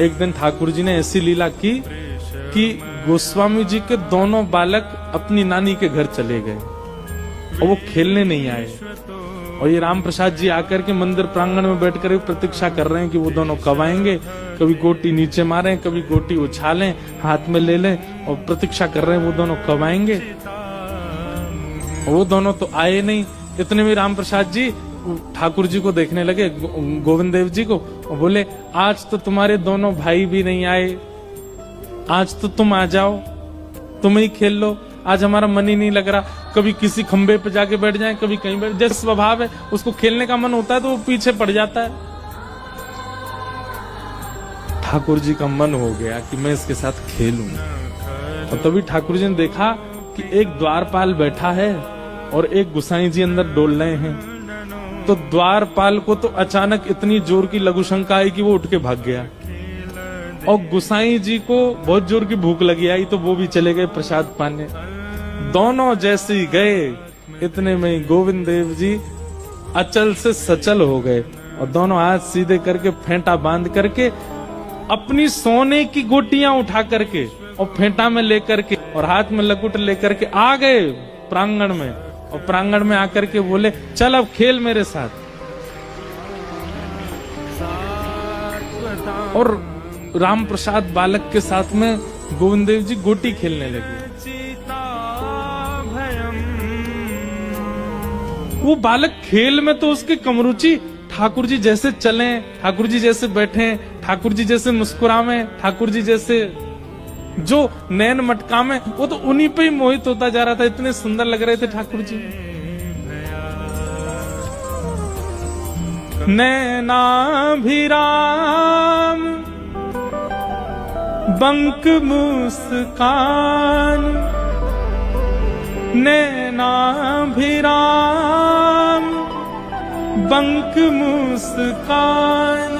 एक दिन ठाकुर जी ने ऐसी लीला की कि गोस्वामी जी के दोनों बालक अपनी नानी के घर चले गए और वो खेलने नहीं आए। और ये राम प्रसाद जी आकर के मंदिर प्रांगण में बैठकर प्रतीक्षा कर रहे हैं कि वो दोनों कब आएंगे। कभी गोटी नीचे मारें, कभी गोटी उछालें, हाथ में ले लें और प्रतीक्षा कर रहे हैं वो दोनों कब आएंगे। वो दोनों तो आए नहीं। इतने में राम प्रसाद जी ठाकुर जी को देखने लगे, गोविंद देव जी को, और बोले आज तो तुम्हारे दोनों भाई भी नहीं आए, आज तो तुम आ जाओ, तुम ही खेल लो, आज हमारा मन ही नहीं लग रहा। कभी किसी खंबे पे जाके बैठ जाए, कभी कहीं बैठ, जैसे स्वभाव है उसको खेलने का मन होता है तो वो पीछे पड़ जाता है। ठाकुर जी का मन हो गया कि मैं इसके साथ खेलूं। और तभी ठाकुर जी ने देखा कि एक द्वारपाल बैठा है और एक गुसाई जी अंदर डोल रहे हैं। तो द्वारपाल को तो अचानक इतनी जोर की लघु शंका आई कि वो उठ के भाग गया। और गुसाई जी को बहुत जोर की भूख लगी आई तो वो भी चले गए प्रसाद पाने। दोनों जैसे ही गए इतने में ही गोविंद देव जी अचल से सचल हो गए और दोनों हाथ सीधे करके फेंटा बांध करके अपनी सोने की गोटियां उठा करके और फेंटा में लेकर के और हाथ में लकुट लेकर के आ गए प्रांगण में। और प्रांगण में आकर के बोले चल अब खेल मेरे साथ। और राम प्रसाद बालक के साथ में गोविंद देव जी गोटी खेलने लगे। वो बालक खेल में तो उसकी कमरुचि, ठाकुर जी जैसे चलें, ठाकुर जी जैसे बैठें, ठाकुर जी जैसे मुस्कुरावें, ठाकुर जी जैसे जो नैन मटका में, वो तो उन्हीं पे ही मोहित होता जा रहा था। इतने सुंदर लग रहे थे ठाकुर जी। नैनाभिराम बंक मुस्कान, नैनाभिराम बंक मुस्कान,